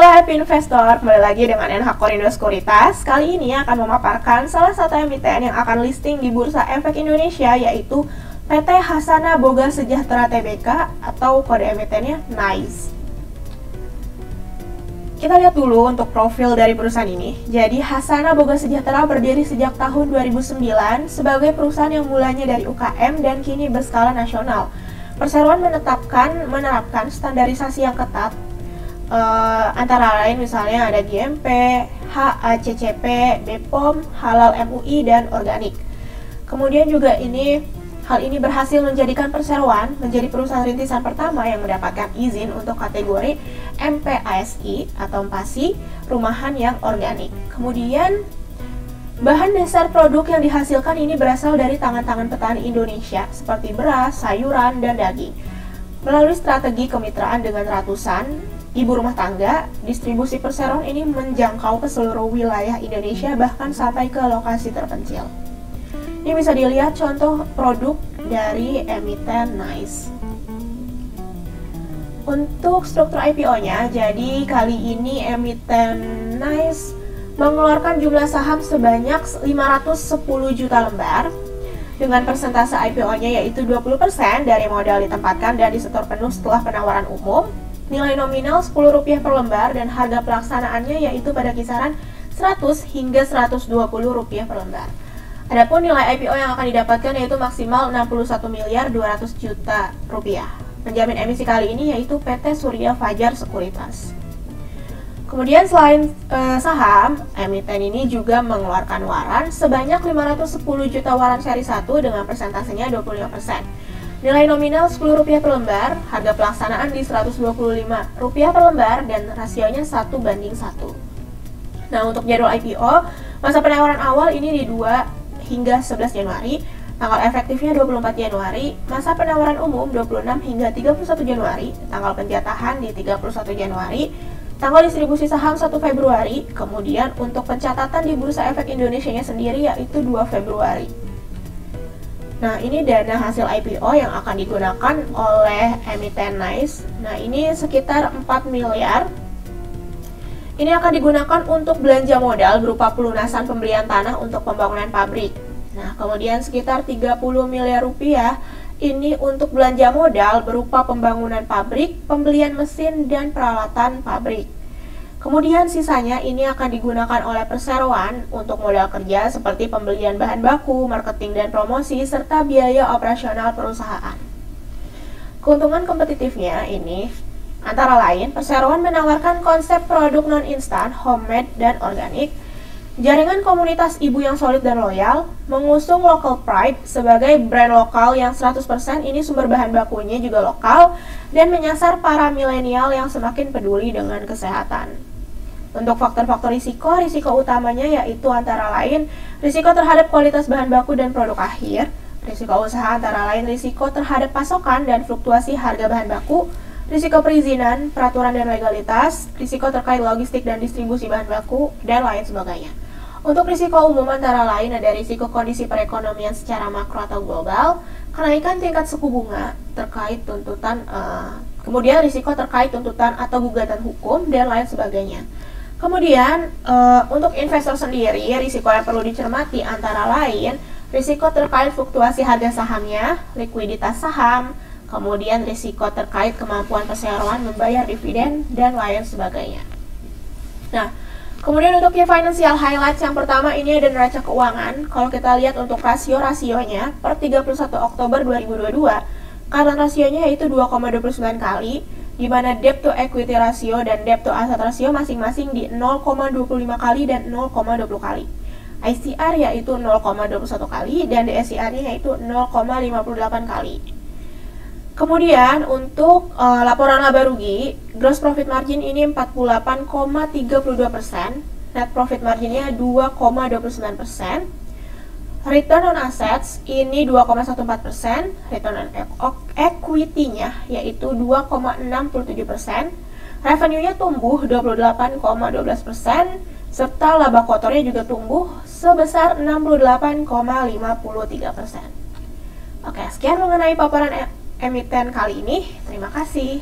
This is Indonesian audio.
Halo Happy Investor, kembali lagi dengan NH Korindo Sekuritas. Kali ini akan memaparkan salah satu emiten yang akan listing di Bursa Efek Indonesia, yaitu PT Hasana Boga Sejahtera Tbk atau kode emitennya NICE. Kita lihat dulu untuk profil dari perusahaan ini. Jadi Hasana Boga Sejahtera berdiri sejak tahun 2009 sebagai perusahaan yang mulanya dari UKM dan kini berskala nasional. Perseroan menerapkan standarisasi yang ketat, antara lain misalnya ada GMP, HACCP, BPOM, Halal MUI, dan Organik. Kemudian juga hal ini berhasil menjadikan Perseroan menjadi perusahaan rintisan pertama yang mendapatkan izin untuk kategori MPASI atau MPASI rumahan yang organik. Kemudian bahan dasar produk yang dihasilkan ini berasal dari tangan-tangan petani Indonesia seperti beras, sayuran, dan daging. Melalui strategi kemitraan dengan ratusan ibu rumah tangga, distribusi Perseroan ini menjangkau ke seluruh wilayah Indonesia, bahkan sampai ke lokasi terpencil. Ini bisa dilihat contoh produk dari emiten NICE. Untuk struktur IPO-nya, jadi kali ini emiten NICE mengeluarkan jumlah saham sebanyak 510 juta lembar, dengan persentase IPO-nya yaitu 20% dari modal ditempatkan dan disetor penuh setelah penawaran umum. Nilai nominal Rp10 per lembar dan harga pelaksanaannya yaitu pada kisaran Rp100 hingga Rp120 per lembar. Adapun nilai IPO yang akan didapatkan yaitu maksimal Rp61.200.000.000. Penjamin emisi kali ini yaitu PT Surya Fajar Sekuritas. Kemudian selain saham, emiten ini juga mengeluarkan waran sebanyak 510 juta waran seri 1 dengan persentasenya 25%. Nilai nominal Rp10 per lembar, harga pelaksanaan di Rp125 per lembar, dan rasionya 1:1. Nah, untuk jadwal IPO, masa penawaran awal ini di 2 hingga 11 Januari, tanggal efektifnya 24 Januari, masa penawaran umum 26 hingga 31 Januari, tanggal penjatahan di 31 Januari, tanggal distribusi saham 1 Februari, kemudian untuk pencatatan di Bursa Efek Indonesia-nya sendiri yaitu 2 Februari. Nah, ini dana hasil IPO yang akan digunakan oleh emiten NICE. Nah, ini sekitar 4 miliar. Ini akan digunakan untuk belanja modal berupa pelunasan pembelian tanah untuk pembangunan pabrik. Nah, kemudian sekitar 30 miliar rupiah ini untuk belanja modal berupa pembangunan pabrik, pembelian mesin, dan peralatan pabrik. Kemudian sisanya ini akan digunakan oleh Perseroan untuk modal kerja seperti pembelian bahan baku, marketing dan promosi, serta biaya operasional perusahaan. Keuntungan kompetitifnya ini antara lain Perseroan menawarkan konsep produk non-instan, homemade, dan organik, jaringan komunitas ibu yang solid dan loyal, mengusung local pride sebagai brand lokal yang 100% ini sumber bahan bakunya juga lokal, dan menyasar para milenial yang semakin peduli dengan kesehatan. Untuk faktor-faktor risiko utamanya yaitu antara lain risiko terhadap kualitas bahan baku dan produk akhir, risiko usaha antara lain risiko terhadap pasokan dan fluktuasi harga bahan baku, risiko perizinan, peraturan dan legalitas, risiko terkait logistik dan distribusi bahan baku, dan lain sebagainya. Untuk risiko umum antara lain ada risiko kondisi perekonomian secara makro atau global, kenaikan tingkat suku bunga terkait tuntutan, kemudian risiko terkait tuntutan atau gugatan hukum, dan lain sebagainya. Kemudian untuk investor sendiri, risiko yang perlu dicermati antara lain risiko terkait fluktuasi harga sahamnya, likuiditas saham, kemudian risiko terkait kemampuan Perseroan membayar dividen, dan lain sebagainya. Nah, kemudian untuk key financial highlights yang pertama ini ada neraca keuangan. Kalau kita lihat untuk rasionya per 31 Oktober 2022, current rasionya yaitu 2,29 kali, di mana debt to equity ratio dan debt to asset ratio masing-masing di 0,25 kali dan 0,20 kali. ICR yaitu 0,21 kali dan DSCR-nya yaitu 0,58 kali. Kemudian untuk laporan laba rugi, gross profit margin ini 48,32%, net profit marginnya 2,29%, return on assets ini 2,14%, return on equity-nya yaitu 2,67%, revenue-nya tumbuh 28,12%, serta laba kotornya juga tumbuh sebesar 68,53%. Oke, sekian mengenai paparan emiten kali ini. Terima kasih.